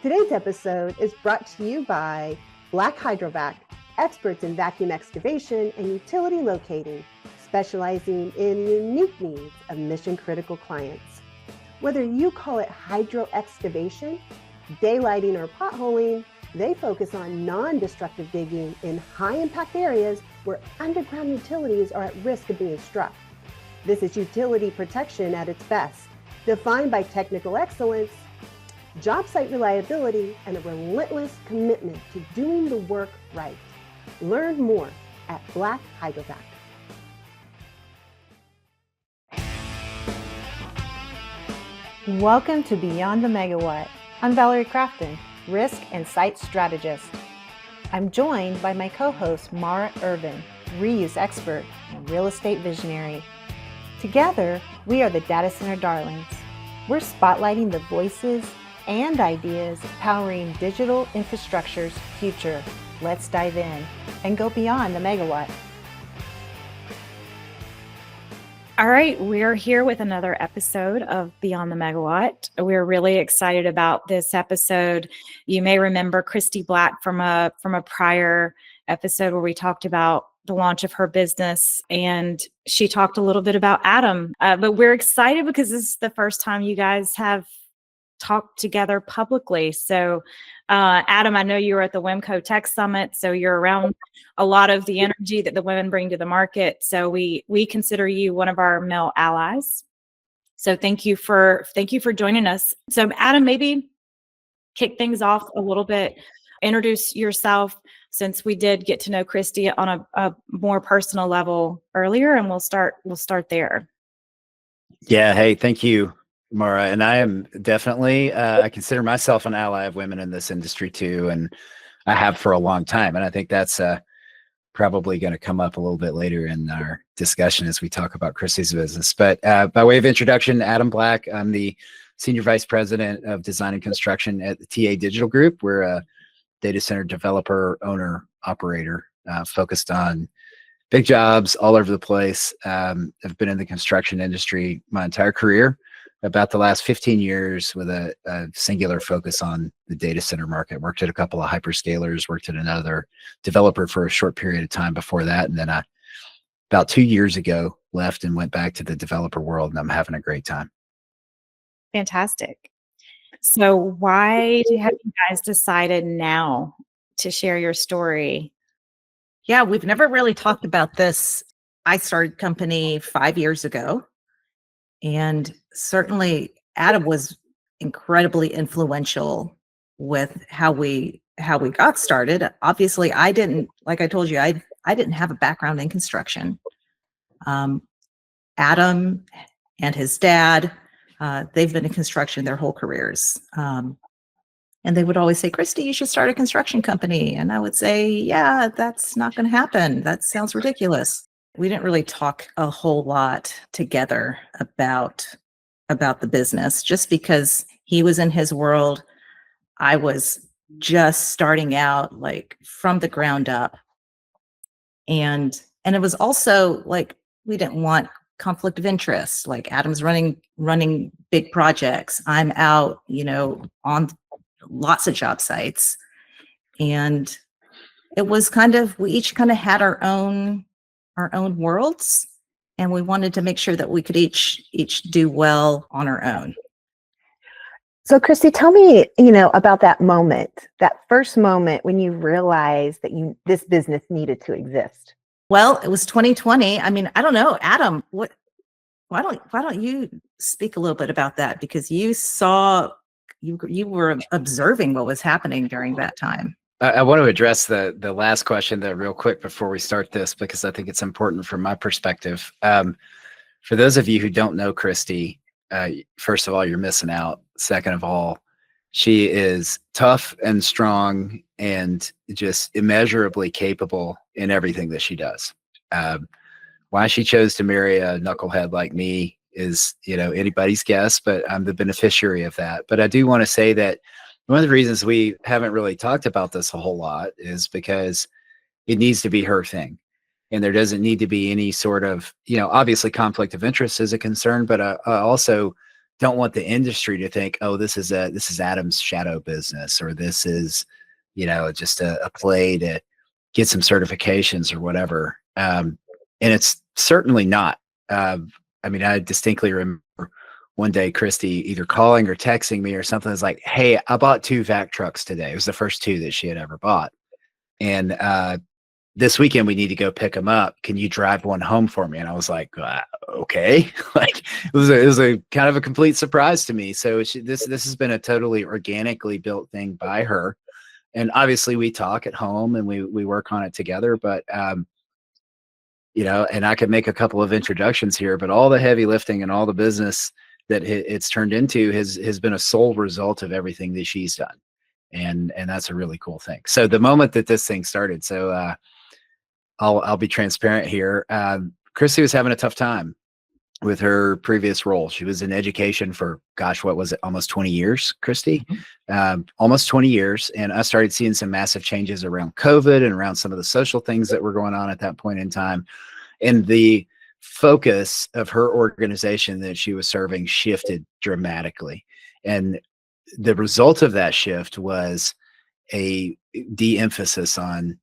Today's episode is brought to you by Black Hydrovac, experts in vacuum excavation and utility locating, specializing in unique needs of mission-critical clients. Whether you call it hydro excavation, daylighting, or potholing, they focus on non-destructive digging in high-impact areas where underground utilities are at risk of being struck. This is utility protection at its best, defined by technical excellence, job site reliability, and a relentless commitment to doing the work right. Learn more at Black Hydrovac. Welcome to Beyond the Megawatt. I'm Valerie Crafton, risk and site strategist. I'm joined by my co-host Mara Irvin, reuse expert and real estate visionary. Together, we are the Data Center Darlings. We're spotlighting the voices and ideas powering digital infrastructure's future. Let's dive in and go beyond the megawatt. All right, we're here with another episode of Beyond the Megawatt. We're really excited about this episode. You may remember Kristy Black from a prior episode where we talked about the launch of her business, and she talked a little bit about Adam. But we're excited because this is the first time you guys have talked together publicly. So Adam, I know you were at the WIMCO Tech Summit, so you're around a lot of the energy that the women bring to the market. So we consider you one of our male allies. So thank you for joining us. So Adam, maybe kick things off a little bit. Introduce yourself, since we did get to know Kristy on a more personal level earlier, and we'll start there. Yeah. Hey, thank you, Mara. And I am definitely, I consider myself an ally of women in this industry too. And I have for a long time. And I think that's probably going to come up a little bit later in our discussion as we talk about Kristy's business. But by way of introduction, Adam Black, I'm the Senior Vice President of Design and Construction at the TA Digital Group. We're a data center developer, owner, operator, focused on big jobs all over the place. I've been in the construction industry my entire career, about the last 15 years with a singular focus on the data center market. Worked at a couple of hyperscalers, worked at another developer for a short period of time before that. And then about 2 years ago, left and went back to the developer world, and I'm having a great time. Fantastic. So why have you guys decided now to share your story? Yeah, we've never really talked about this. I started company 5 years ago, and certainly Adam was incredibly influential with how we got started. Obviously, I didn't, like I told you, I didn't have a background in construction. Adam and his dad, they've been in construction their whole careers. And they would always say, Kristy, you should start a construction company. And I would say, yeah, that's not going to happen. That sounds ridiculous. We didn't really talk a whole lot together about the business, just because he was in his world. I was just starting out, like, from the ground up. And it was also like, we didn't want conflict of interest. Like, Adam's running big projects. I'm out, on lots of job sites. And it was we each kind of had our own worlds, and we wanted to make sure that we could each do well on our own. So Kristy, tell me, about that moment, that first moment when you realized that this business needed to exist. Well, it was 2020. I mean, I don't know, Adam, why don't you speak a little bit about that? Because you were observing what was happening during that time. I want to address the last question there real quick before we start this, because I think it's important from my perspective. For those of you who don't know Kristy, first of all, you're missing out. Second of all, she is tough and strong and just immeasurably capable in everything that she does. Why she chose to marry a knucklehead like me is, anybody's guess, but I'm the beneficiary of that. But I do want to say that one of the reasons we haven't really talked about this a whole lot is because it needs to be her thing. And there doesn't need to be any sort of, obviously conflict of interest is a concern, but I also don't want the industry to think, oh, this is Adam's shadow business, or this is, just a play to get some certifications or whatever. And it's certainly not. I mean, I distinctly remember one day Kristy either calling or texting me or something. It's like, hey, I bought 2 vac trucks today. It was the first 2 that she had ever bought. And this weekend we need to go pick them up. Can you drive one home for me? And I was like, okay. Like it was a kind of a complete surprise to me. So this has been a totally organically built thing by her. And obviously we talk at home and we work on it together, but and I could make a couple of introductions here, but all the heavy lifting and all the business that it's turned into has been a sole result of everything that she's done. And that's a really cool thing. So the moment that this thing started, so I'll be transparent here. Kristy was having a tough time with her previous role. She was in education for, gosh, what was it? Almost 20 years, Kristy? Almost 20 years. And I started seeing some massive changes around COVID and around some of the social things that were going on at that point in time. And the focus of her organization that she was serving shifted dramatically. And the result of that shift was a de-emphasis on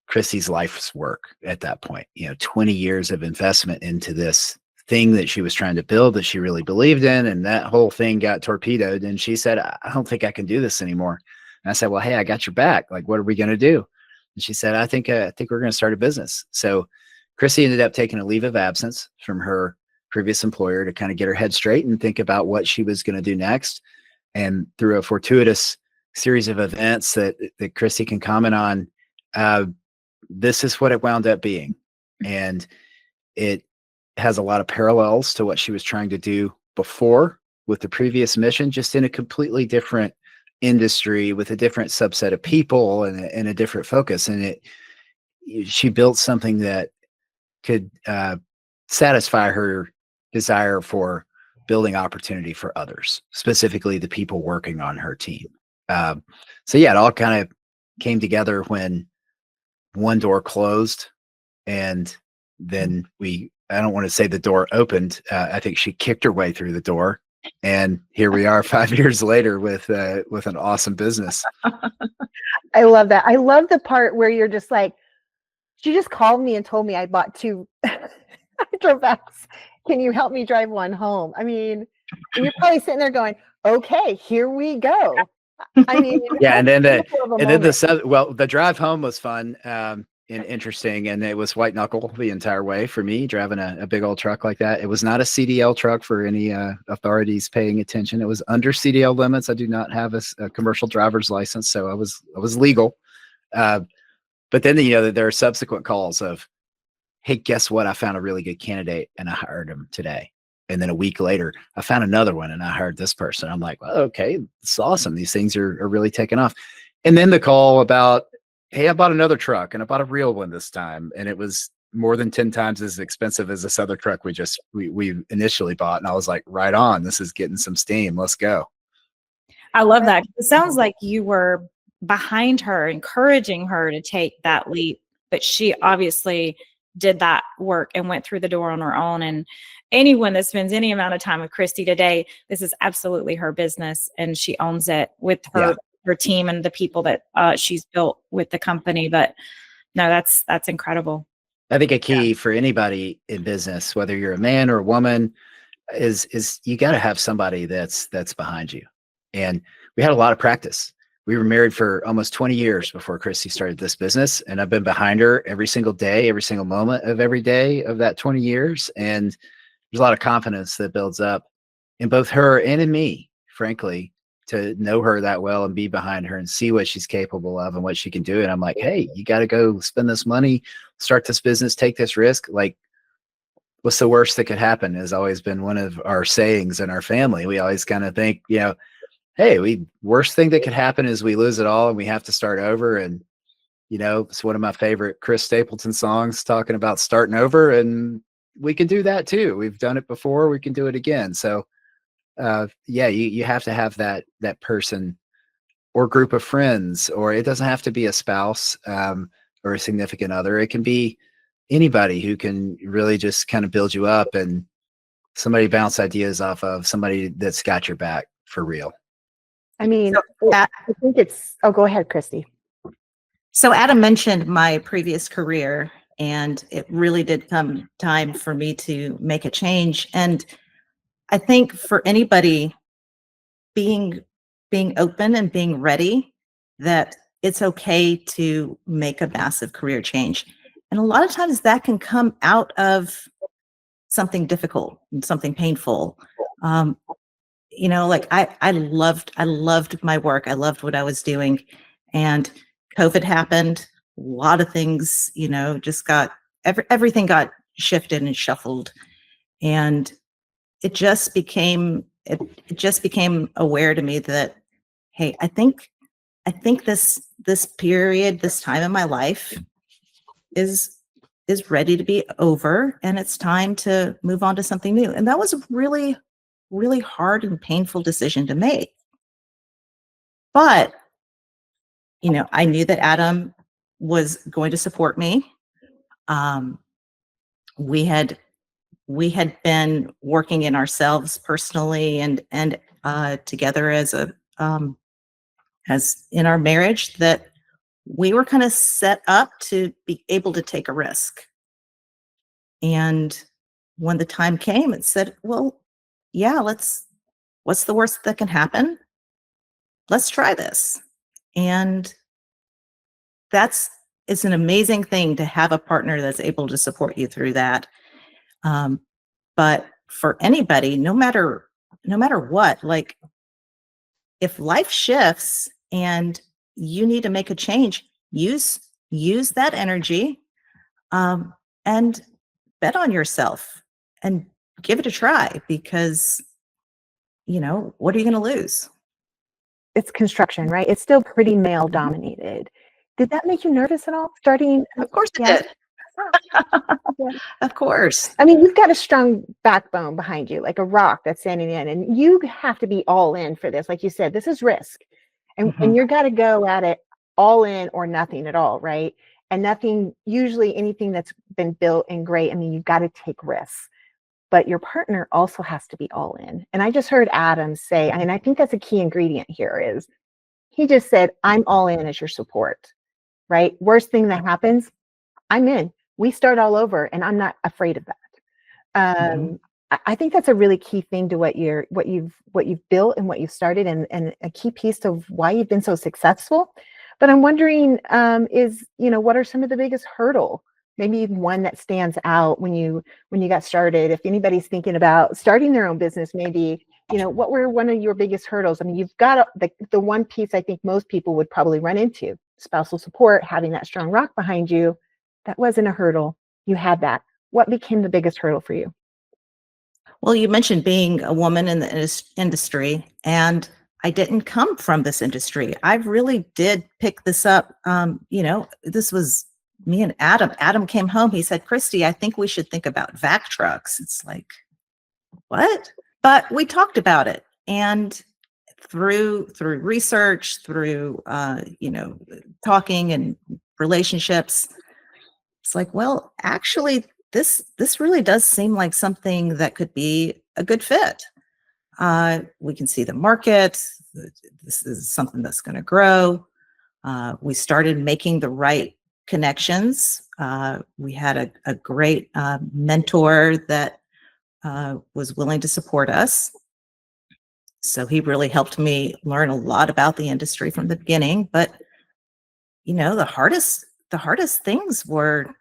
Kristy's life's work at that point. 20 years of investment into this thing that she was trying to build that she really believed in, and that whole thing got torpedoed. And she said, I don't think I can do this anymore. And I said, well, hey, I got your back. Like, what are we going to do? And she said, I think we're going to start a business. So Kristy ended up taking a leave of absence from her previous employer to kind of get her head straight and think about what she was going to do next. And through a fortuitous series of events that Kristy can comment on, this is what it wound up being. And it has a lot of parallels to what she was trying to do before with the previous mission, just in a completely different industry with a different subset of people and a different focus. And she built something that could satisfy her desire for building opportunity for others, specifically the people working on her team. So yeah, it all kind of came together when one door closed, and then I don't want to say the door opened. I think she kicked her way through the door, and here we are 5 years later with an awesome business. I love that. I love the part where you're just like, she just called me and told me I bought 2 hydrovacs. Can you help me drive one home? I mean, and you're probably sitting there going, okay, here we go. I mean, yeah. And then the drive home was fun and interesting. And it was white knuckle the entire way for me, driving a big old truck like that. It was not a CDL truck for any authorities paying attention. It was under CDL limits. I do not have a commercial driver's license, so I was legal. But then, there are subsequent calls of, hey, guess what? I found a really good candidate and I hired him today. And then a week later, I found another one and I hired this person. I'm like, well, okay, it's awesome. These things are really taking off. And then the call about, hey, I bought another truck and I bought a real one this time. And it was more than 10 times as expensive as this other truck we initially bought. And I was like, right on, this is getting some steam. Let's go. I love that. It sounds like you were behind her, encouraging her to take that leap, but she obviously did that work and went through the door on her own. And anyone that spends any amount of time with Kristy today, this is absolutely her business, and she owns it with her team and the people that she's built with the company. But no, that's incredible. I think a key for anybody in business, whether you're a man or a woman, is you got to have somebody that's behind you. And we had a lot of practice. We were married for almost 20 years before Kristy started this business. And I've been behind her every single day, every single moment of every day of that 20 years. And there's a lot of confidence that builds up in both her and in me, frankly, to know her that well and be behind her and see what she's capable of and what she can do. And I'm like, hey, you got to go spend this money, start this business, take this risk. Like, what's the worst that could happen has always been one of our sayings in our family. We always kind of think, hey, worst thing that could happen is we lose it all and we have to start over. And, it's one of my favorite Chris Stapleton songs talking about starting over, and we can do that too. We've done it before. We can do it again. So, you have to have that person or group of friends, or it doesn't have to be a spouse or a significant other. It can be anybody who can really just kind of build you up and somebody bounce ideas off of, somebody that's got your back for real. I mean, So, I think it's, oh, go ahead, Kristy. So Adam mentioned my previous career, and it really did come time for me to make a change. And I think for anybody, being open and being ready, that it's okay to make a massive career change. And a lot of times that can come out of something difficult and something painful. Like I loved my work. I loved what I was doing. And COVID happened. A lot of things, just everything got shifted and shuffled. And it just became aware to me that, hey, I think this period, this time in my life is ready to be over, and it's time to move on to something new. And that was a really, really hard and painful decision to make. But, I knew that Adam was going to support me. We had been working in ourselves personally and together as in our marriage, that we were kind of set up to be able to take a risk. And when the time came, it said, well, yeah, what's the worst that can happen? Let's try this. And it's an amazing thing to have a partner that's able to support you through that. But for anybody, no matter what, like, if life shifts and you need to make a change, use that energy, and bet on yourself and give it a try, because what are you going to lose? It's construction, right? It's still pretty male dominated. Did that make you nervous at all starting? Of course it Yeah. did. Yeah. Of course. I mean, you've got a strong backbone behind you, like a rock that's standing in, and you have to be all in for this. Like you said, this is risk, and you're got to go at it all in or nothing at all, right? And nothing, usually anything that's been built and great, I mean, you've got to take risks, but your partner also has to be all in. And I just heard Adam say, and I think that's a key ingredient here, is he just said, I'm all in as your support, right? Worst thing that happens, I'm in. We start all over, and I'm not afraid of that. I think that's a really key thing to what you've built and what you've started, and a key piece of why you've been so successful. But I'm wondering, what are some of the biggest hurdle? Maybe even one that stands out when you got started. If anybody's thinking about starting their own business, maybe, what were one of your biggest hurdles? I mean, you've got the one piece I think most people would probably run into: spousal support, having that strong rock behind you. That wasn't a hurdle. You had that. What became the biggest hurdle for you? Well, you mentioned being a woman in the industry, and I didn't come from this industry. I really did pick this up. This was me and Adam. Adam came home. He said, Kristy, I think we should think about vac trucks. It's like, what? But we talked about it. And through research, through, talking and relationships, it's like, well, actually, this really does seem like something that could be a good fit. We can see the market. This is something that's going to grow. We started making the right connections. We had a great mentor that was willing to support us. So he really helped me learn a lot about the industry from the beginning. But, the hardest things were,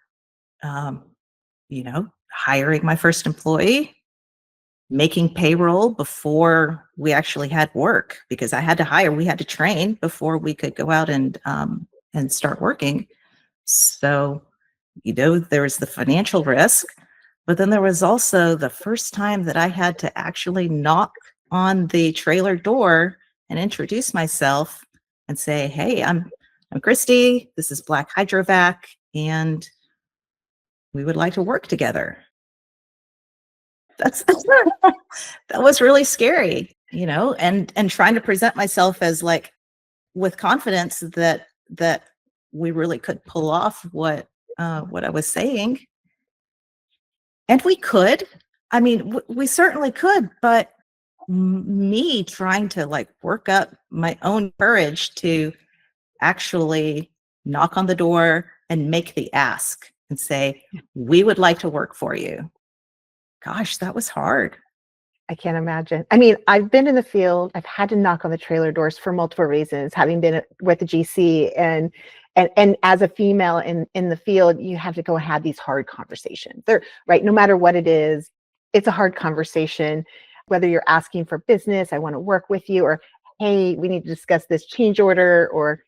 hiring my first employee, making payroll before we actually had work, because we had to train before we could go out and start working. So, there was the financial risk, but then there was also the first time that I had to actually knock on the trailer door and introduce myself and say, hey, I'm Kristy, this is Black Hydrovac, and we would like to work together. That was really scary, and trying to present myself as, like, with confidence that we really could pull off what I was saying. And we could. I mean, we certainly could, but me trying to like work up my own courage to actually knock on the door and make the ask and say, we would like to work for you. Gosh, that was hard. I can't imagine. I mean, I've been in the field. I've had to knock on the trailer doors for multiple reasons, having been with the GC and as a female in the field, you have to go have these hard conversations. They're right. No matter what it is, it's a hard conversation, whether you're asking for business, I want to work with you, or, hey, we need to discuss this change order, or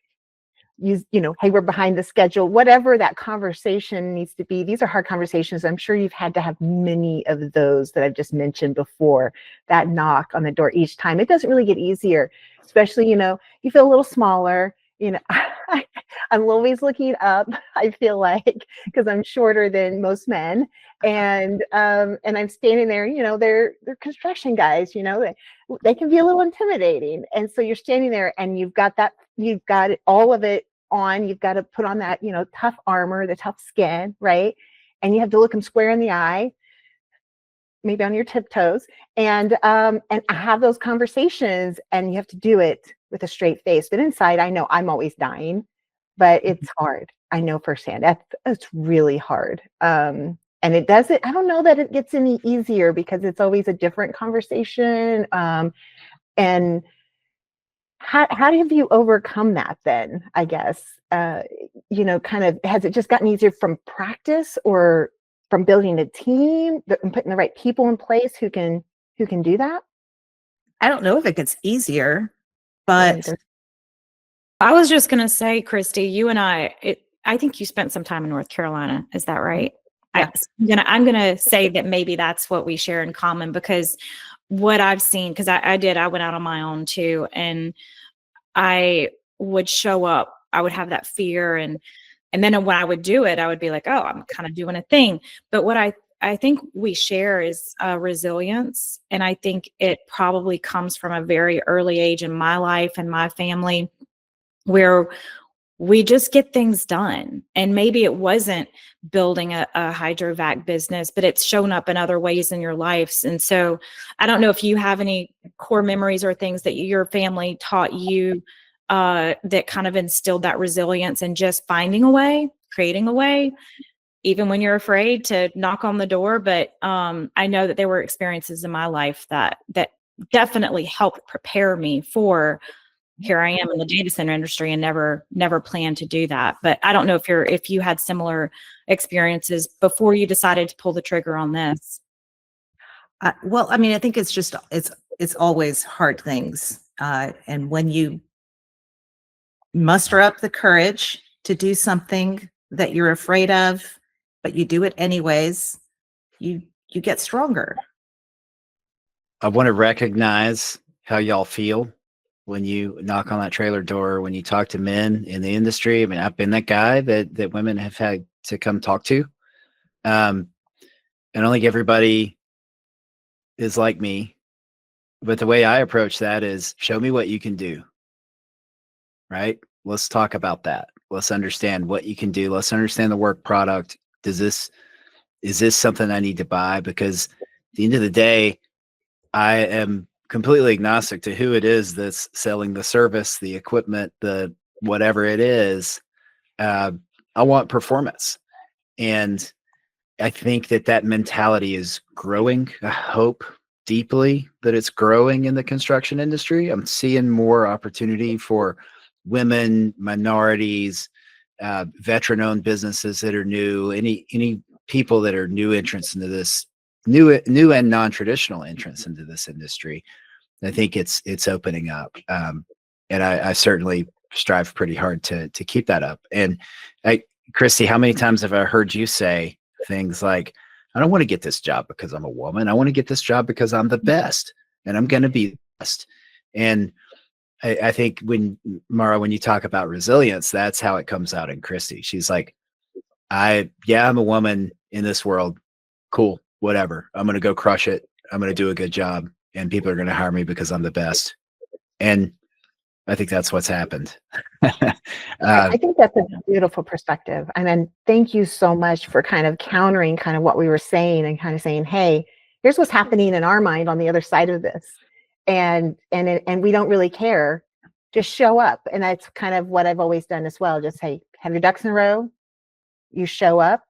hey, we're behind the schedule, whatever that conversation needs to be. These are hard conversations. I'm sure you've had to have many of those that I've just mentioned before, that knock on the door each time. It doesn't really get easier, especially, you feel a little smaller, I'm always looking up, I feel like, because I'm shorter than most men. And I'm standing there, they're construction guys, they can be a little intimidating. And so you're standing there and you've got all of it on, you've got to put on that, tough armor, the tough skin, right? And you have to look them square in the eye, maybe on your tiptoes, and have those conversations, and you have to do it with a straight face. But inside, I know I'm always dying, but it's hard. I know firsthand. It's really hard. And it doesn't, I don't know that it gets any easier, because it's always a different conversation. And how have you overcome that then, I guess? Kind of, has it just gotten easier from practice, or from building a team and putting the right people in place who can do that? I don't know if it gets easier, but I was just going to say, Kristy, you and I think you spent some time in North Carolina. Is that right? Yeah. I'm going to say that maybe that's what we share in common, because what I've seen, because I went out on my own too, and I would show up, I would have that fear, and then when I would do it, I would be like, oh, I'm kind of doing a thing. But what I think we share is resilience. And I think it probably comes from a very early age in my life and my family, where we just get things done. And maybe it wasn't building a hydrovac business, but it's shown up in other ways in your lives. And so I don't know if you have any core memories or things that your family taught you that kind of instilled that resilience, and just finding a way, creating a way, even when you're afraid to knock on the door. But I know that there were experiences in my life that definitely helped prepare me for, here I am in the data center industry, and never planned to do that. But I don't know if you had similar experiences before you decided to pull the trigger on this. Well, I mean, I think it's always hard things. And when you muster up the courage to do something that you're afraid of, but you do it anyways, you get stronger. I want to recognize how y'all feel when you knock on that trailer door, when you talk to men in the industry. I mean, I've been that guy that women have had to come talk to. And I don't think everybody is like me, but the way I approach that is, show me what you can do, right? Let's talk about that. Let's understand what you can do. Let's understand the work product. Is this something I need to buy? Because at the end of the day, I am completely agnostic to who it is that's selling the service, the equipment, the whatever it is. I want performance. And I think that mentality is growing. I hope deeply that it's growing in the construction industry. I'm seeing more opportunity for women, minorities, veteran-owned businesses that are new, any people that are new entrants into this, new and non-traditional entrants into this industry. I think it's opening up, and I certainly strive pretty hard to keep that up. And Kristy, how many times have I heard you say things like, I don't want to get this job because I'm a woman. I want to get this job because I'm the best, and I'm going to be the best. And I think Mara, when you talk about resilience, that's how it comes out in Kristy. She's like, I'm a woman in this world. Cool, whatever. I'm going to go crush it. I'm going to do a good job, and people are going to hire me because I'm the best. And I think that's what's happened. I think that's a beautiful perspective. And then thank you so much for kind of countering kind of what we were saying, and kind of saying, hey, here's what's happening in our mind on the other side of this. And we don't really care. Just show up. And that's kind of what I've always done as well. Just, hey, have your ducks in a row. You show up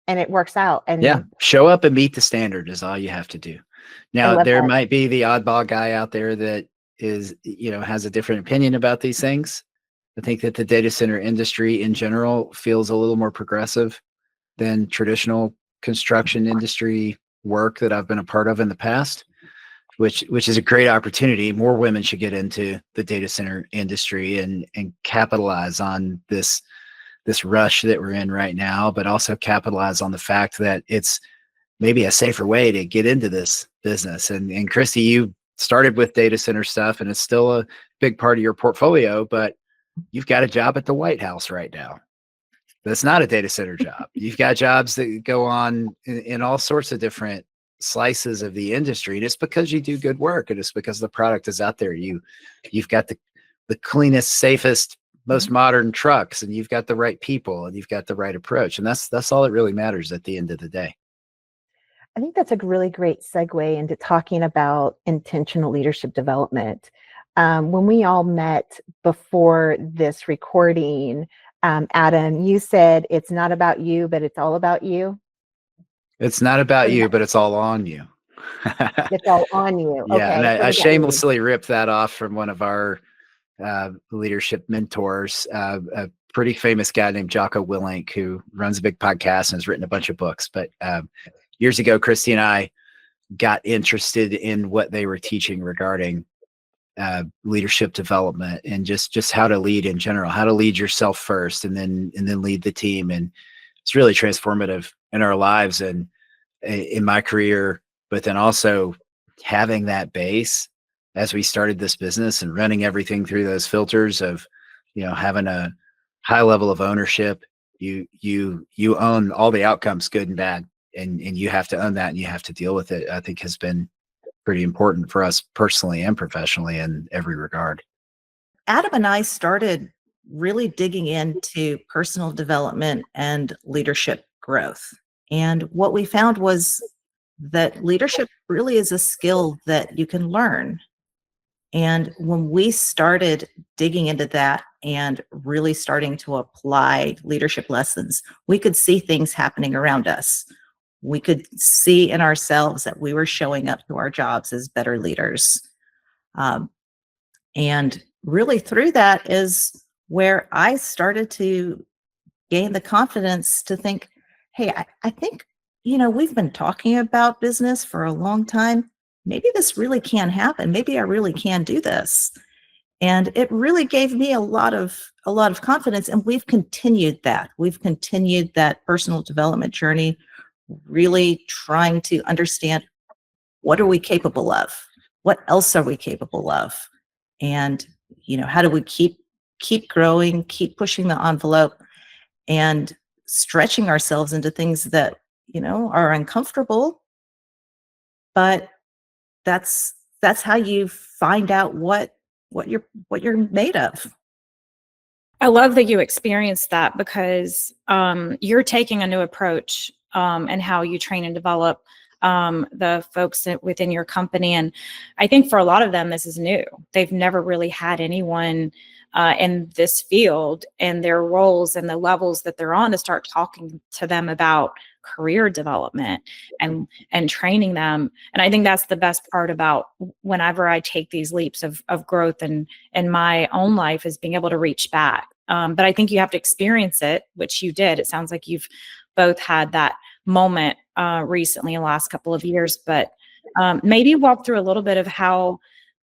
and it works out. And yeah, show up and meet the standard is all you have to do. Now, there might be the oddball guy out there that is, has a different opinion about these things. I think that the data center industry in general feels a little more progressive than traditional construction industry work that I've been a part of in the past, which is a great opportunity. More women should get into the data center industry and capitalize on this rush that we're in right now, but also capitalize on the fact that it's maybe a safer way to get into this business. And Kristy, you started with data center stuff and it's still a big part of your portfolio, but you've got a job at the White House right now. That's not a data center job. You've got jobs that go on in all sorts of different slices of the industry. And it's because you do good work. And it's because the product is out there. You've got the cleanest, safest, most modern trucks, and you've got the right people and you've got the right approach. And that's all that really matters at the end of the day. I think that's a really great segue into talking about intentional leadership development. When we all met before this recording, Adam, you said it's not about you, but it's all about you. It's not about you, but it's all on you. It's all on you. Yeah, okay. and I shamelessly ripped that off from one of our leadership mentors, a pretty famous guy named Jocko Willink, who runs a big podcast and has written a bunch of books. But years ago, Kristy and I got interested in what they were teaching regarding leadership development and just how to lead in general, how to lead yourself first and then lead the team. And it's really transformative in our lives and in my career, but then also having that base as we started this business and running everything through those filters of, having a high level of ownership. You own all the outcomes, good and bad, and you have to own that and you have to deal with it. I think has been pretty important for us personally and professionally in every regard. Adam and I started really digging into personal development and leadership growth. And what we found was that leadership really is a skill that you can learn. And when we started digging into that and really starting to apply leadership lessons, we could see things happening around us. We could see in ourselves that we were showing up to our jobs as better leaders. And really through that is where I started to gain the confidence to think, hey, I think, we've been talking about business for a long time. Maybe this really can happen. Maybe I really can do this. And it really gave me a lot of confidence. And we've continued that. We've continued that personal development journey, really trying to understand what are we capable of? What else are we capable of? And, how do we keep growing, keep pushing the envelope and stretching ourselves into things that, are uncomfortable, but that's how you find out what you're made of. I love that you experienced that because you're taking a new approach and how you train and develop the folks within your company. And I think for a lot of them, this is new. They've never really had anyone in this field and their roles and the levels that they're on to start talking to them about career development and training them. And I think that's the best part about whenever I take these leaps of growth in my own life is being able to reach back. But I think you have to experience it, which you did. It sounds like you've both had that moment recently in the last couple of years, but maybe walk through a little bit of how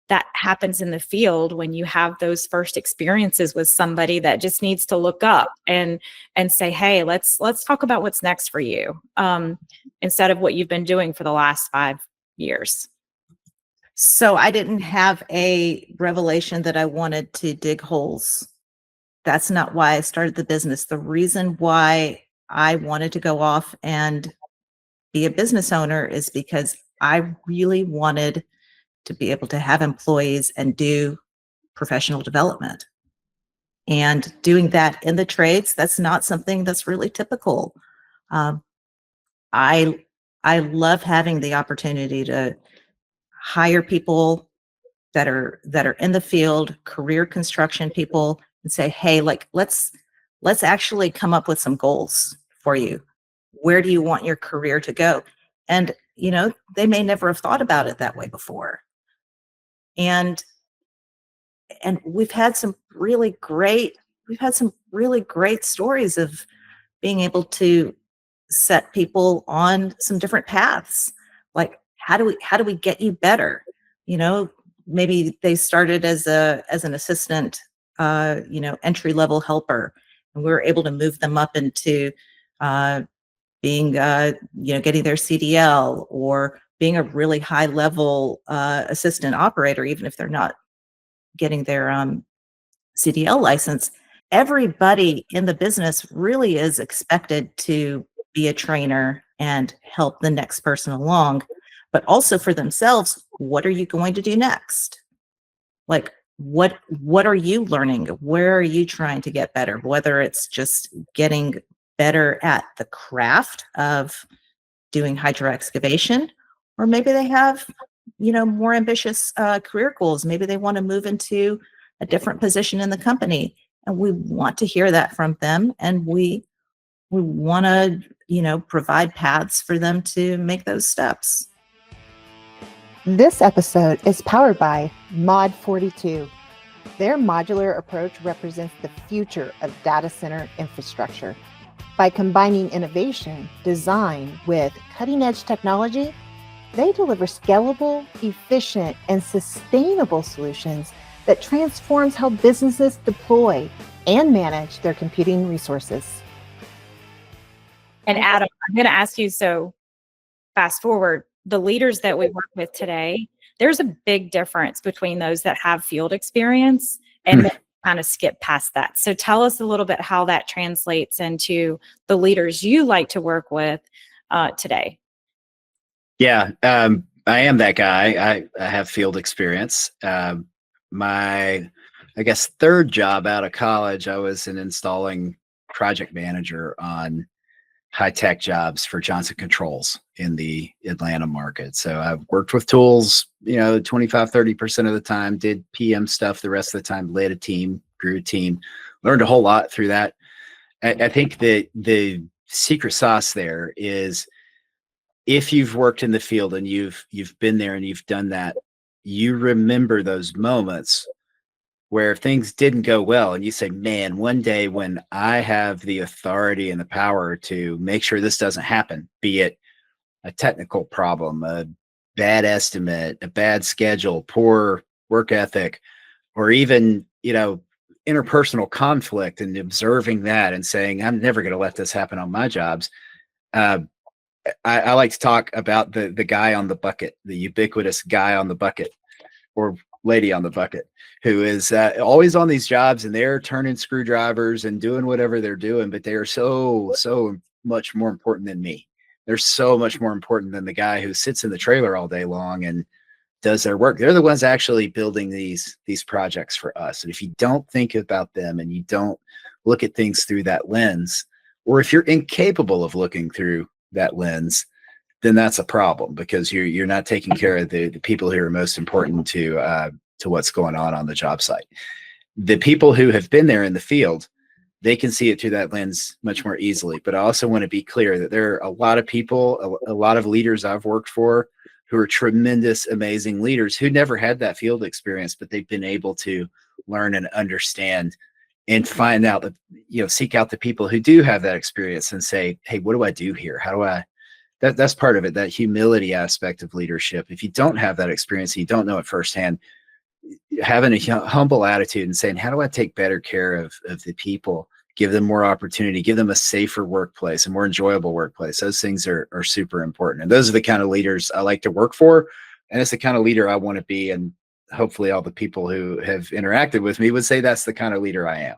that happens in the field when you have those first experiences with somebody that just needs to look up and say, hey, let's talk about what's next for you, instead of what you've been doing for the last 5 years. So I didn't have a revelation that I wanted to dig holes. That's not why I started the business. The reason why I wanted to go off and be a business owner is because I really wanted to be able to have employees and do professional development. And doing that in the trades, that's not something that's really typical. I I love having the opportunity to hire people that are in the field, career construction people, and say, hey, like let's actually come up with some goals for you. Where do you want your career to go? And they may never have thought about it that way before. And we've had some really great stories of being able to set people on some different paths. Like, how do we get you better? Maybe they started as an assistant, entry level helper, and we were able to move them up into being, getting their CDL, or being a really high level assistant operator, even if they're not getting their CDL license. Everybody in the business really is expected to be a trainer and help the next person along, but also for themselves, what are you going to do next? Like, what are you learning? Where are you trying to get better? Whether it's just getting better at the craft of doing hydro excavation, or maybe they have, more ambitious career goals. Maybe they want to move into a different position in the company, and we want to hear that from them, and we want to provide paths for them to make those steps. This episode is powered by Mod 42. Their modular approach represents the future of data center infrastructure. By combining innovation, design with cutting-edge technology, they deliver scalable, efficient, and sustainable solutions that transforms how businesses deploy and manage their computing resources. And Adam, I'm going to ask you, so fast forward, the leaders that we work with today, there's a big difference between those that have field experience and that kind of skip past that. So tell us a little bit how that translates into the leaders you like to work with today. Yeah, I am that guy. I have field experience. My, I guess, third job out of college, I was an installing project manager on high-tech jobs for Johnson Controls in the Atlanta market. So I've worked with tools, 25-30% of the time, did PM stuff the rest of the time, led a team, grew a team, learned a whole lot through that. I think that the secret sauce there is, if you've worked in the field and you've been there and you've done that, you remember those moments where things didn't go well, and you say, man, one day when I have the authority and the power to make sure this doesn't happen, be it a technical problem, a bad estimate, a bad schedule, poor work ethic, or even, interpersonal conflict, and observing that and saying, I'm never going to let this happen on my jobs. I like to talk about the guy on the bucket, the ubiquitous guy on the bucket, or lady on the bucket, who is always on these jobs, and they're turning screwdrivers and doing whatever they're doing, but they are so much more important than me. They're so much more important than the guy who sits in the trailer all day long and does their work. They're the ones actually building these projects for us. And if you don't think about them and you don't look at things through that lens, or if you're incapable of looking through that lens, then that's a problem, because you're not taking care of the people who are most important to what's going on the job site. The people who have been there in the field, they can see it through that lens much more easily. But I also want to be clear that there are a lot of people, a lot of leaders I've worked for, who are tremendous, amazing leaders who never had that field experience, but they've been able to learn and understand and find out that, seek out the people who do have that experience and say, hey, what do I do here? How do I, that's part of it, that humility aspect of leadership. If you don't have that experience, you don't know it firsthand, having a humble attitude and saying, how do I take better care of the people, give them more opportunity, give them a safer workplace, a more enjoyable workplace. Those things are super important. And those are the kind of leaders I like to work for. And it's the kind of leader I want to be. And hopefully all the people who have interacted with me would say that's the kind of leader I am.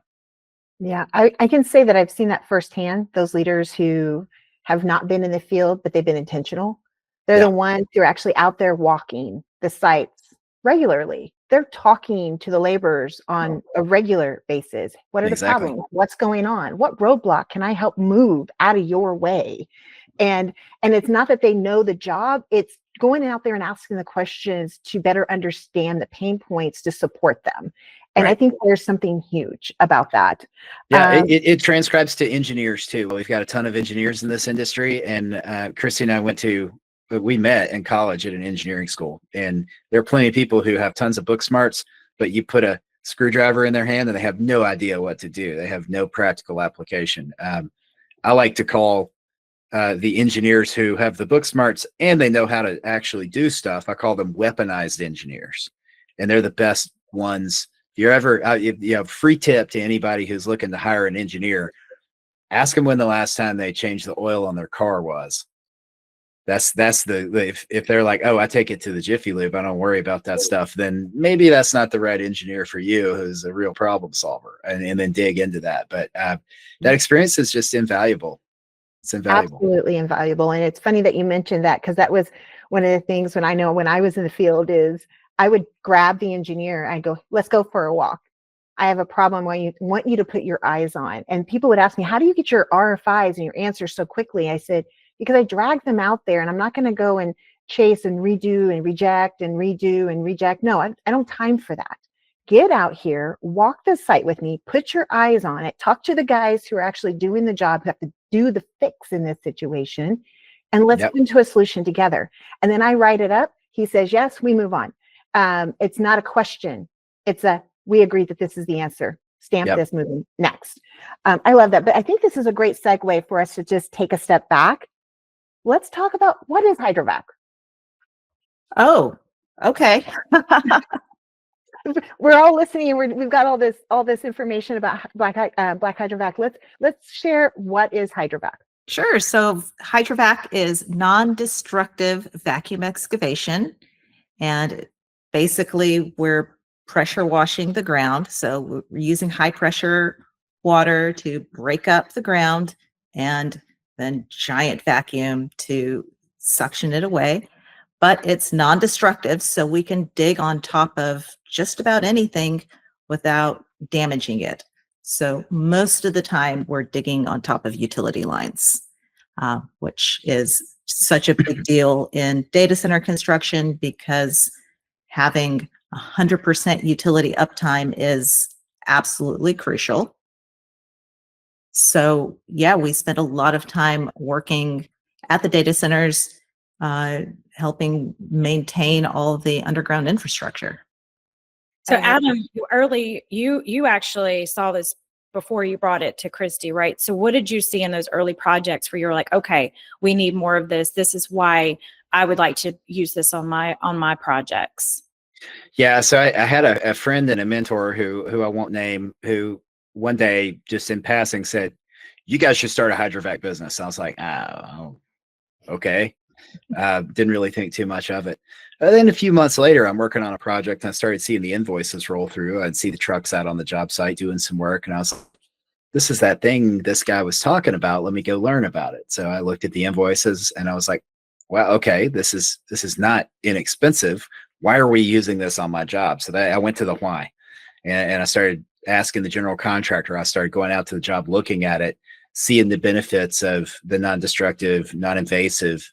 Yeah, I can say that I've seen that firsthand. Those leaders who have not been in the field, but they've been intentional. They're the ones who are actually out there walking the sites regularly. They're talking to the laborers on a regular basis. What are the problems? What's going on? What roadblock can I help move out of your way? And it's not that they know the job, it's going out there and asking the questions to better understand the pain points to support them. And I think there's something huge about that. Yeah, it transcribes to engineers too. We've got a ton of engineers in this industry, and Kristy and I we met in college at an engineering school, and there are plenty of people who have tons of book smarts, but you put a screwdriver in their hand and they have no idea what to do. They have no practical application. I like to call the engineers who have the book smarts and they know how to actually do stuff. I call them weaponized engineers, and they're the best ones. If you're ever, you have free tip to anybody who's looking to hire an engineer, ask them when the last time they changed the oil on their car was. That's if they're like, oh, I take it to the Jiffy Lube, I don't worry about that stuff, then maybe that's not the right engineer for you, who's a real problem solver, and then dig into that. But that experience is just invaluable. It's invaluable. Absolutely invaluable. And it's funny that you mentioned that, because that was one of the things when I was in the field is I would grab the engineer. I'd go, let's go for a walk. I have a problem where I want you to put your eyes on. And people would ask me, how do you get your RFIs and your answers so quickly? I said, because I drag them out there, and I'm not going to go and chase and redo and reject and redo and reject. No, I don't have time for that. Get out here, walk the site with me, put your eyes on it, talk to the guys who are actually doing the job, who have to do the fix in this situation, and let's come to a solution together. And then I write it up. He says, yes, we move on. It's not a question. It's we agree that this is the answer. Stamp this, moving next. I love that. But I think this is a great segue for us to just take a step back. Let's talk about, what is Hydrovac? Oh, okay. We're all listening, and we've got all this information about Black Hydrovac. Let's share, what is Hydrovac? Sure. So Hydrovac is non-destructive vacuum excavation, and basically we're pressure washing the ground. So we're using high pressure water to break up the ground, and then giant vacuum to suction it away. But it's non-destructive, so we can dig on top of just about anything without damaging it. So most of the time we're digging on top of utility lines, which is such a big deal in data center construction, because having 100% utility uptime is absolutely crucial. So yeah, we spent a lot of time working at the data centers, helping maintain all of the underground infrastructure. So Adam, you actually saw this before you brought it to Kristy, right? So what did you see in those early projects where you're like, okay, we need more of this. This is why I would like to use this on my projects. Yeah. So I had a friend and a mentor who I won't name, who one day just in passing said, you guys should start a hydrovac business. I was like, oh, okay. Didn't really think too much of it. Then a few months later, I'm working on a project, and I started seeing the invoices roll through. I'd see the trucks out on the job site doing some work, and I was like, this is that thing this guy was talking about. Let me go learn about it. So I looked at the invoices, and I was like, well, okay, this is not inexpensive. Why are we using this on my job? So I went to the why, and I started asking the general contractor. I started going out to the job, looking at it, seeing the benefits of the non-destructive, non-invasive,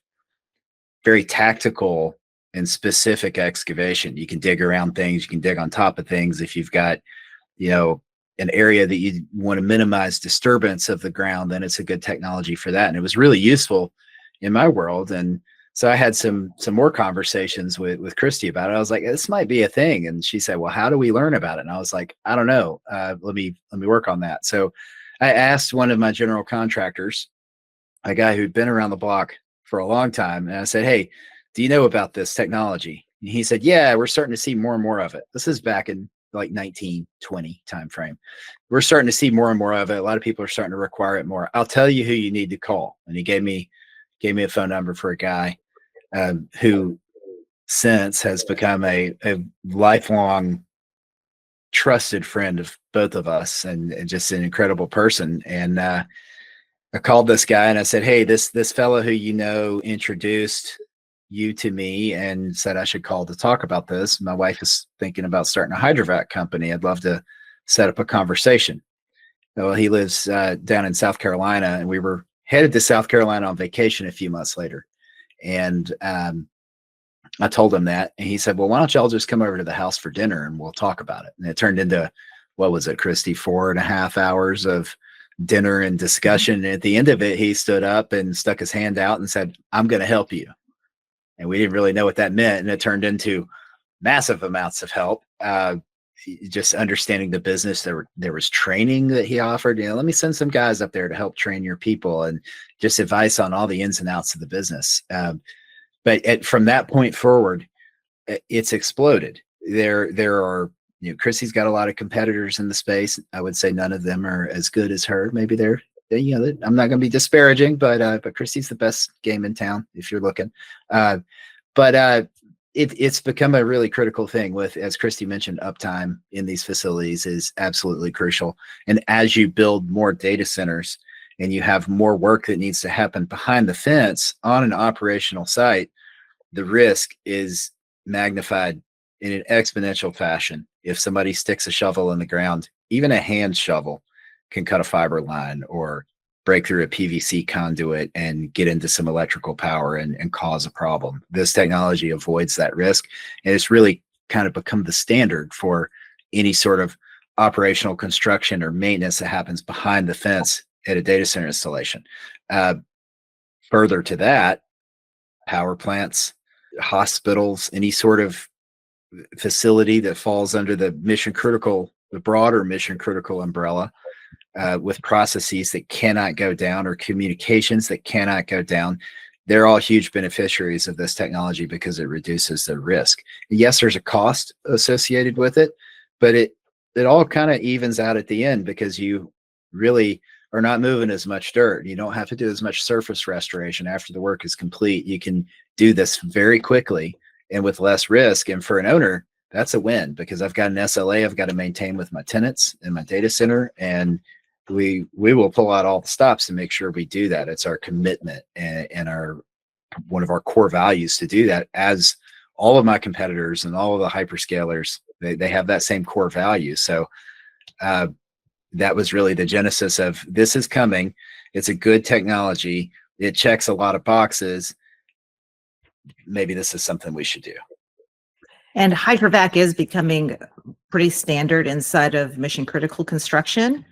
very tactical and specific excavation. You can dig around things, you can dig on top of things. If you've got, an area that you want to minimize disturbance of the ground, then it's a good technology for that. And it was really useful in my world. And so I had some more conversations with Kristy about it. I was like, this might be a thing. And she said, well, how do we learn about it? And I was like, I don't know. Let me work on that. So I asked one of my general contractors, a guy who'd been around the block for a long time, and I said, hey, do you know about this technology? And he said, yeah, we're starting to see more and more of it. This is back in like 1920 timeframe. We're starting to see more and more of it. A lot of people are starting to require it more. I'll tell you who you need to call. And he gave me a phone number for a guy who since has become a lifelong trusted friend of both of us, and just an incredible person. And I called this guy and I said, hey, this fellow who introduced you to me and said I should call to talk about this. My wife is thinking about starting a hydrovac company. I'd love to set up a conversation. Well, he lives down in South Carolina, and we were headed to South Carolina on vacation a few months later. And I told him that, and he said, well, why don't y'all just come over to the house for dinner and we'll talk about it. And it turned into, what was it, Kristy, 4.5 hours of dinner and discussion. And at the end of it, he stood up and stuck his hand out and said, I'm going to help you. And we didn't really know what that meant. And it turned into massive amounts of help. Just understanding the business. There was training that he offered. Let me send some guys up there to help train your people, and just advice on all the ins and outs of the business. But from that point forward, it's exploded. There are, Kristy's got a lot of competitors in the space. I would say none of them are as good as her. Maybe I'm not going to be disparaging, but Kristy's the best game in town if you're looking. It's become a really critical thing with, as Kristy mentioned, uptime in these facilities is absolutely crucial. And as you build more data centers and you have more work that needs to happen behind the fence on an operational site, the risk is magnified in an exponential fashion. If somebody sticks a shovel in the ground, even a hand shovel can cut a fiber line or break through a PVC conduit and get into some electrical power and cause a problem. This technology avoids that risk. And it's really kind of become the standard for any sort of operational construction or maintenance that happens behind the fence at a data center installation. Further to that, power plants, hospitals, any sort of facility that falls under the broader mission critical umbrella, with processes that cannot go down or communications that cannot go down, they're all huge beneficiaries of this technology because it reduces the risk. Yes, there's a cost associated with it, but it all kind of evens out at the end because you really are not moving as much dirt. You don't have to do as much surface restoration after the work is complete. You can do this very quickly and with less risk. And for an owner, that's a win because I've got an SLA I've got to maintain with my tenants in my data center, and we will pull out all the stops to make sure we do that. It's our commitment and one of our core values to do that, as all of my competitors and all of the hyperscalers, they have that same core value. So that was really the genesis of this is coming. It's a good technology. It checks a lot of boxes. Maybe this is something we should do. And Hydrovac is becoming pretty standard inside of mission critical construction,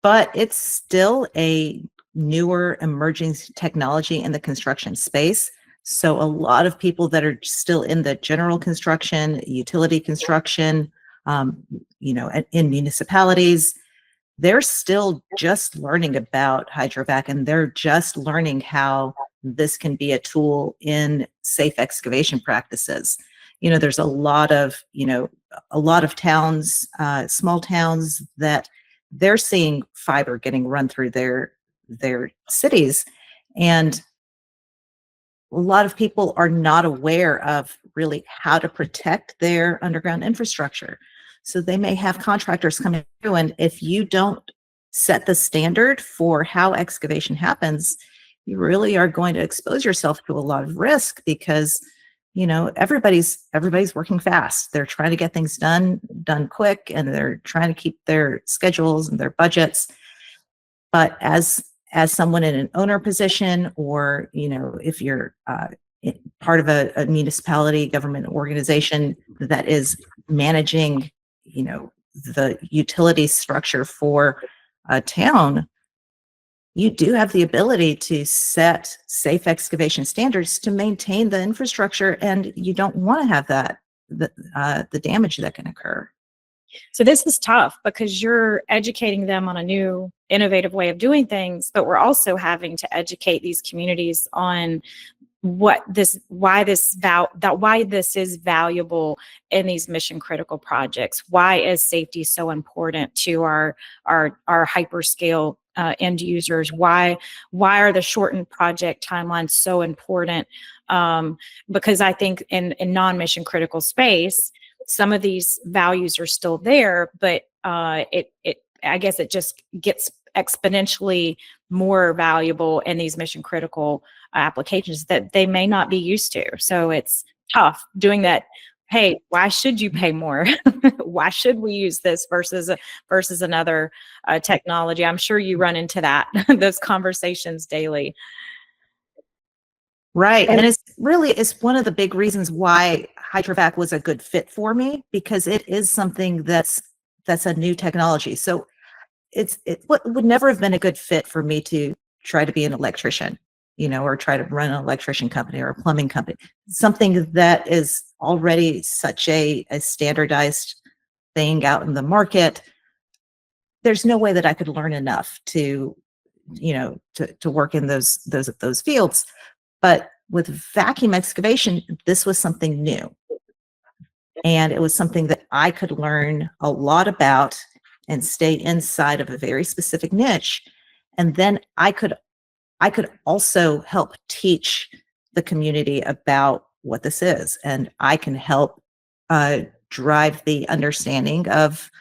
but it's still a newer emerging technology in the construction space. So a lot of people that are still in the general construction, utility construction, in municipalities, they're still just learning about Hydrovac, and they're just learning how this can be a tool in safe excavation practices. There's a lot of towns, small towns, that they're seeing fiber getting run through their cities, and a lot of people are not aware of really how to protect their underground infrastructure. So they may have contractors coming through, and if you don't set the standard for how excavation happens, you really are going to expose yourself to a lot of risk because everybody's working fast. They're trying to get things done quick, and they're trying to keep their schedules and their budgets. But as someone in an owner position, or if you're part of a municipality, government organization that is managing the utility structure for a town, you do have the ability to set safe excavation standards to maintain the infrastructure, and you don't want to have the damage that can occur. So this is tough because you're educating them on a new innovative way of doing things, but we're also having to educate these communities on why this is valuable in these mission critical projects. Why is safety so important to our hyperscale end users? Why are the shortened project timelines so important? Because I think in non-mission critical space, some of these values are still there, but I guess it just gets exponentially more valuable in these mission critical applications that they may not be used to. So it's tough doing that hey, why should you pay more? Why should we use this versus another technology? I'm sure you run into that those conversations daily. Right. And it's one of the big reasons why Hydrovac was a good fit for me, because it is something that's a new technology. So it would never have been a good fit for me to try to be an electrician, or try to run an electrician company or a plumbing company, something that is already such a standardized thing out in the market. There's no way that I could learn enough to work in those fields. But with vacuum excavation, this was something new. And it was something that I could learn a lot about and stay inside of a very specific niche. And then I could also help teach the community about what this is. And I can help drive the understanding of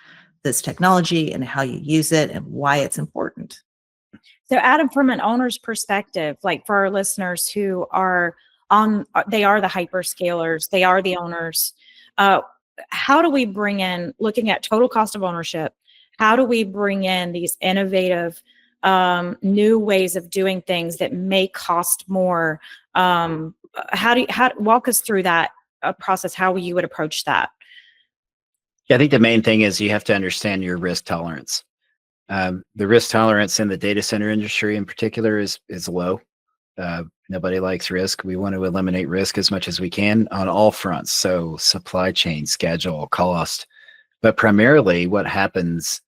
this technology and how you use it and why it's important. So Adam, from an owner's perspective, like for our listeners who are they are the hyperscalers, they are the owners, how do we bring in, looking at total cost of ownership, how do we bring in these innovative new ways of doing things that may cost more? How walk us through that process, how you would approach that? Yeah, I think the main thing is you have to understand your risk tolerance. The risk tolerance in the data center industry in particular is low. Nobody likes risk. We want to eliminate risk as much as we can on all fronts. So supply chain, schedule, cost, but primarily what happens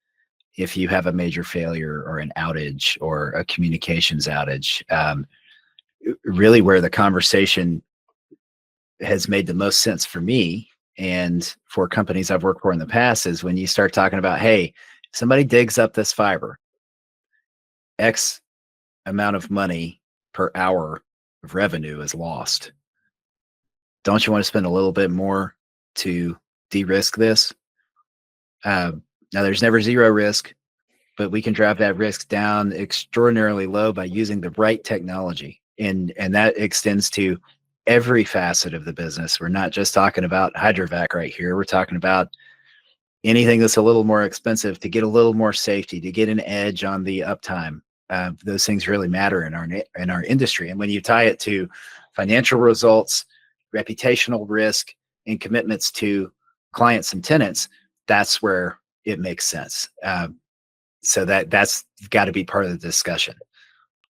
if you have a major failure or an outage or a communications outage. Really where the conversation has made the most sense for me and for companies I've worked for in the past is when you start talking about, hey, somebody digs up this fiber, X amount of money per hour of revenue is lost. Don't you want to spend a little bit more to de-risk this? Now, there's never zero risk, but we can drive that risk down extraordinarily low by using the right technology. And that extends to every facet of the business. We're not just talking about Hydrovac right here. We're talking about anything that's a little more expensive to get a little more safety, to get an edge on the uptime. Those things really matter in our industry. And when you tie it to financial results, reputational risk, and commitments to clients and tenants, that's where it makes sense. So that's got to be part of the discussion.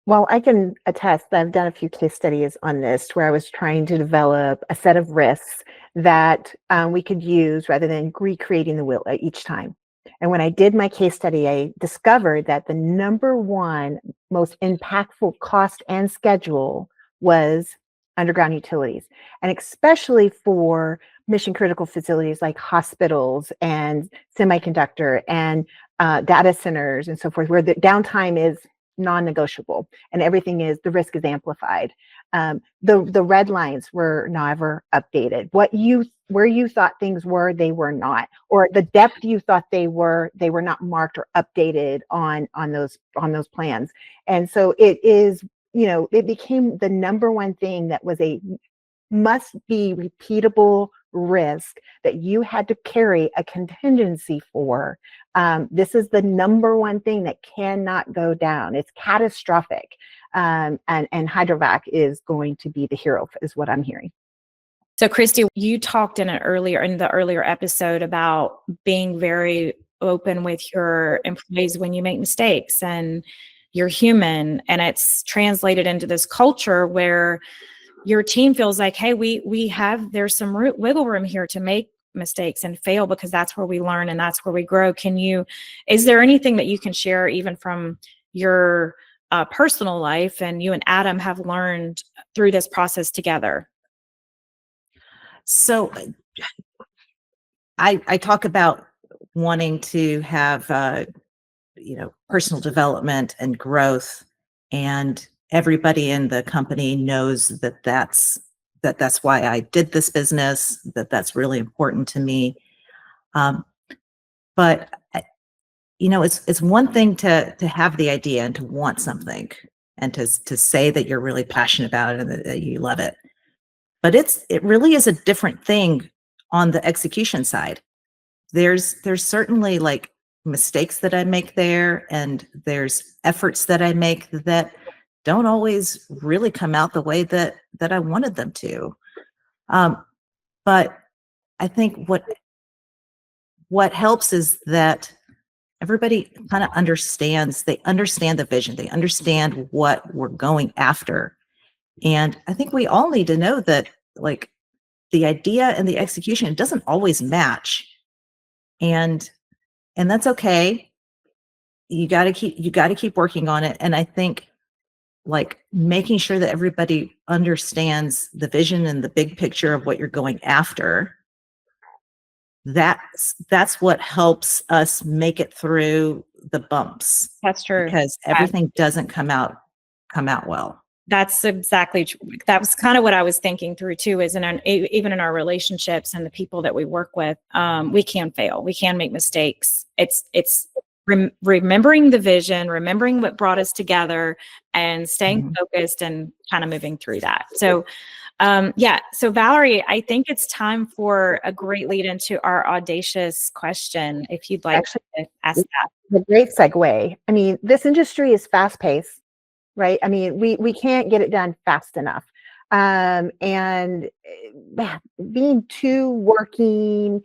Well, I can attest that I've done a few case studies on this where I was trying to develop a set of risks that we could use rather than recreating the wheel each time. And when I did my case study, I discovered that the number one most impactful cost and schedule was underground utilities, and especially for mission critical facilities like hospitals and semiconductor and data centers and so forth, where the downtime is non-negotiable and everything is, the risk is amplified. The red lines were never updated. Where you thought things were, they were not, or the depth you thought they were not marked or updated on those plans. And so it is, it became the number one thing that was a must be repeatable risk that you had to carry a contingency for. This is the number one thing that cannot go down. It's catastrophic. And Hydrovac is going to be the hero, is what I'm hearing. So Kristy, you talked in the earlier episode about being very open with your employees when you make mistakes, and you're human, and it's translated into this culture where your team feels like, hey, there's some wiggle room here to make mistakes and fail, because that's where we learn and that's where we grow. Is there anything that you can share even from your personal life and you and Adam have learned through this process together? So I talk about wanting to have, personal development and growth, and everybody in the company knows that's why I did this business, that's really important to me. But it's one thing to have the idea and to want something and to say that you're really passionate about it and that you love it. But it really is a different thing on the execution side, there's certainly like mistakes that I make there, and there's efforts that I make that don't always really come out the way that I wanted them to. But I think what helps is that everybody kind of understands. They understand the vision. They understand what we're going after. And I think we all need to know that, like, the idea and the execution doesn't always match. And that's okay. You got to keep working on it. And I think, like, making sure that everybody understands the vision and the big picture of what you're going after, that's what helps us make it through the bumps. That's true. Because everything doesn't come out well. That's exactly true. That was kind of what I was thinking through too, is even in our relationships and the people that we work with, we can fail. We can make mistakes. It's remembering the vision, remembering what brought us together, and staying focused and kind of moving through that. So, so Valerie, I think it's time for a great lead into our audacious question. If you'd like to ask that. A great segue. I mean, this industry is fast paced, right? I mean, we can't get it done fast enough. And being two working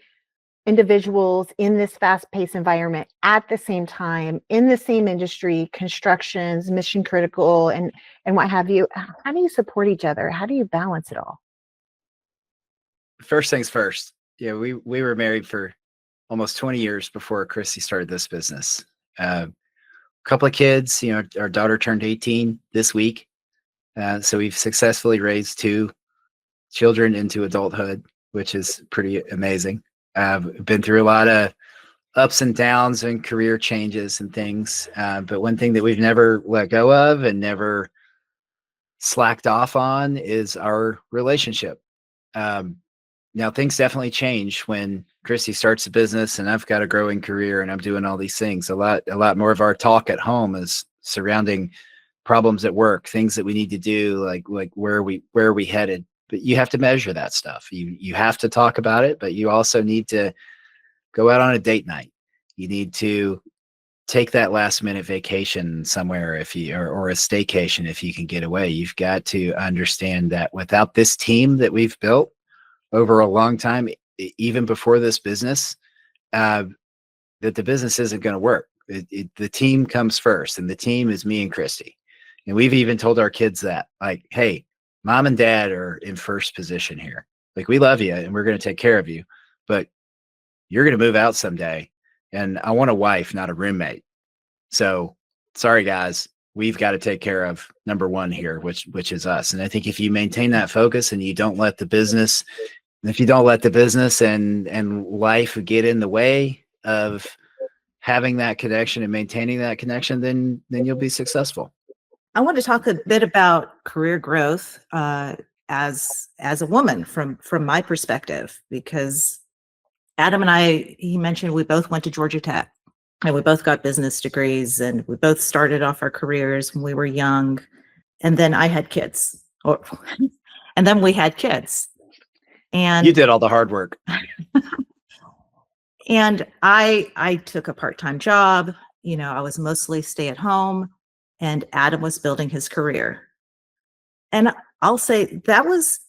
individuals in this fast-paced environment at the same time, in the same industry, constructions, mission critical, and what have you, how do you support each other? How do you balance it all? First things first. Yeah, we were married for almost 20 years before Kristy started this business. A couple of kids, our daughter turned 18 this week. So we've successfully raised 2 children into adulthood, which is pretty amazing. I've been through a lot of ups and downs and career changes and things. But one thing that we've never let go of and never slacked off on is our relationship. Now things definitely change when Kristy starts a business and I've got a growing career and I'm doing all these things. A lot more of our talk at home is surrounding problems at work, things that we need to do, like where are we headed? But you have to measure that stuff. You have to talk about it, but you also need to go out on a date night. You need to take that last minute vacation somewhere or a staycation if you can get away. You've got to understand that without this team that we've built over a long time, even before this business, that the business isn't going to work. The team comes first, and the team is me and Kristy. And we've even told our kids that, like, hey, mom and dad are in first position here. Like, we love you and we're going to take care of you, but you're going to move out someday. And I want a wife, not a roommate. So sorry, guys, we've got to take care of number one here, which is us. And I think if you maintain that focus and you don't let the business, and life get in the way of having that connection and maintaining that connection, then you'll be successful. I want to talk a bit about career growth as a woman from my perspective, because Adam and I, he mentioned we both went to Georgia Tech and we both got business degrees, and we both started off our careers when we were young. And then I had kids, and then we had kids. And you did all the hard work. And I took a part-time job. I was mostly stay at home, and Adam was building his career. And I'll say that was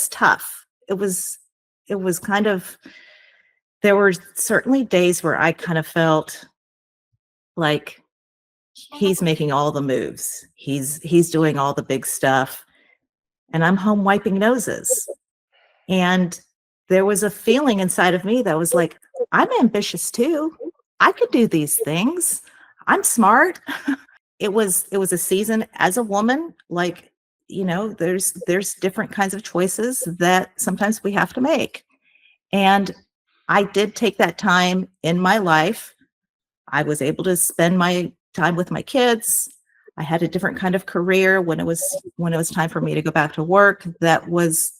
tough. It was kind of, there were certainly days where I kind of felt like he's making all the moves. He's doing all the big stuff, and I'm home wiping noses. And there was a feeling inside of me that was like, I'm ambitious too. I could do these things. I'm smart. It was a season as a woman, like, there's different kinds of choices that sometimes we have to make. And I did take that time in my life. I was able to spend my time with my kids. I had a different kind of career when it was time for me to go back to work. That was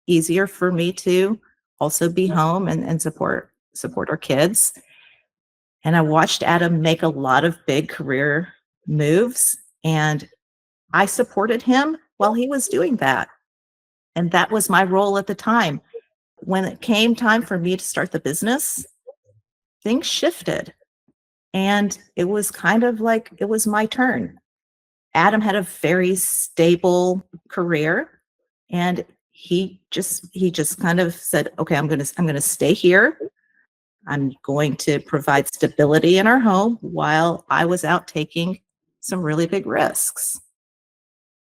easier for me to also be home and support our kids. And I watched Adam make a lot of big career moves, and I supported him while he was doing that. And that was my role at the time. when it came time for me to start the business, things shifted. And it was kind of like it was my turn. Adam had a very stable career, and he just kind of said, okay, I'm going to stay here. I'm going to provide stability in our home while I was out taking some really big risks.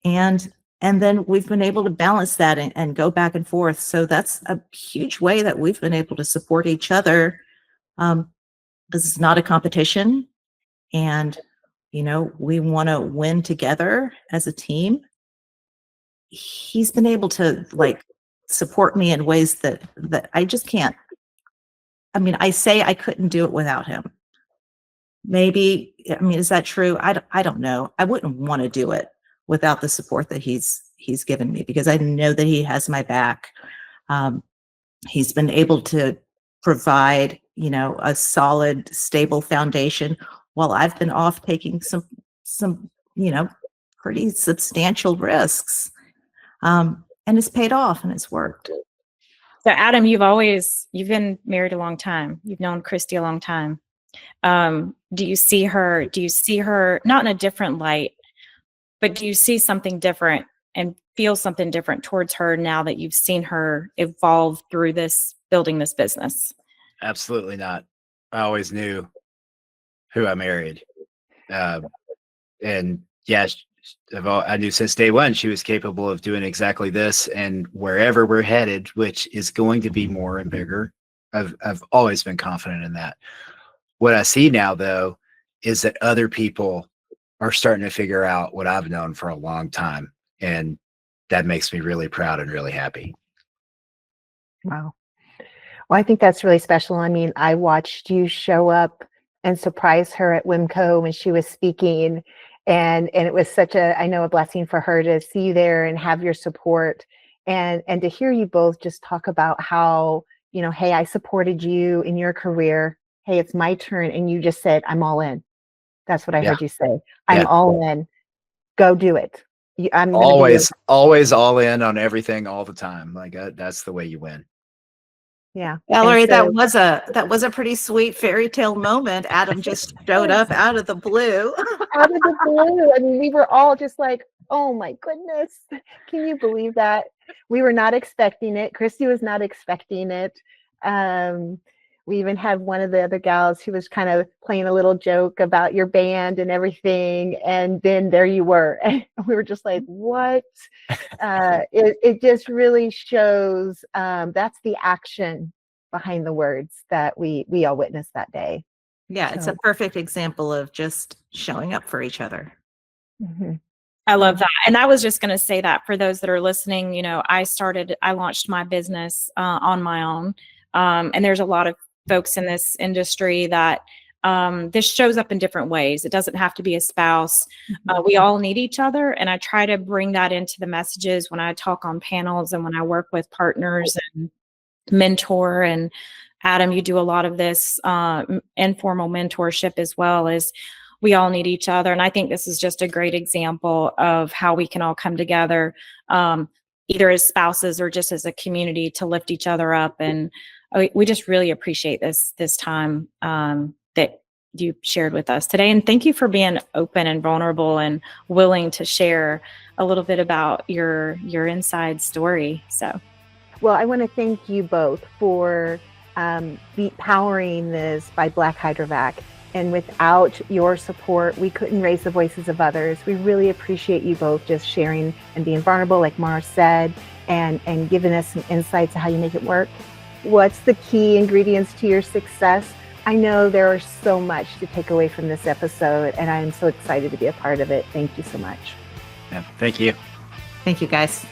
And then we've been able to balance that and go back and forth. So that's a huge way that we've been able to support each other. This is not a competition, and we want to win together as a team. He's been able to support me in ways that I just can't. I mean, I say I couldn't do it without him. Maybe, is that true? I don't know. I wouldn't want to do it without the support that he's given me, because I know that he has my back. He's been able to provide, a solid, stable foundation while I've been off taking some pretty substantial risks. And it's paid off and it's worked. So Adam, you've been married a long time. You've known Kristy a long time. Do you see her not in a different light, but do you see something different and feel something different towards her now that you've seen her evolve through building this business? Absolutely not. I always knew who I married. And yeah, I knew since day one she was capable of doing exactly this, and wherever we're headed, which is going to be more and bigger. I've always been confident in that. What I see now, though, is that other people are starting to figure out what I've known for a long time, and that makes me really proud and really happy. Wow. Well, I think that's really special. I mean, I watched you show up and surprise her at WIMCO when she was speaking. And it was such a blessing for her to see you there and have your support, and to hear you both just talk about how, hey, I supported you in your career. Hey, it's my turn. And you just said, I'm all in. That's what I heard you say. I'm all in. Go do it. I'm always all in on everything all the time. Like that's the way you win. Yeah. Valerie, that was a pretty sweet fairy tale moment. Adam just showed up out of the blue. Out of the blue. I mean, we were all just like, oh my goodness. Can you believe that? We were not expecting it. Kristy was not expecting it. We even had one of the other gals who was kind of playing a little joke about your band and everything. And then there you were. And we were just like, what? It just really shows that's the action behind the words that we all witnessed that day. Yeah, it's a perfect example of just showing up for each other. Mm-hmm. I love that. And I was just going to say that for those that are listening, I launched my business on my own. And there's a lot of folks in this industry that this shows up in different ways. It doesn't have to be a spouse. We all need each other. And I try to bring that into the messages when I talk on panels and when I work with partners and mentor. And Adam, you do a lot of this informal mentorship as well. As we all need each other. And I think this is just a great example of how we can all come together, either as spouses or just as a community, to lift each other up. And we just really appreciate this time that you shared with us today. And thank you for being open and vulnerable and willing to share a little bit about your inside story. So, well, I want to thank you both for powering this by Black Hydrovac. And without your support, we couldn't raise the voices of others. We really appreciate you both just sharing and being vulnerable, like Mara said, and giving us some insights on how you make it work. What's the key ingredients to your success? I know there is so much to take away from this episode, and I'm so excited to be a part of it. Thank you so much. Yeah, thank you. Thank you, guys.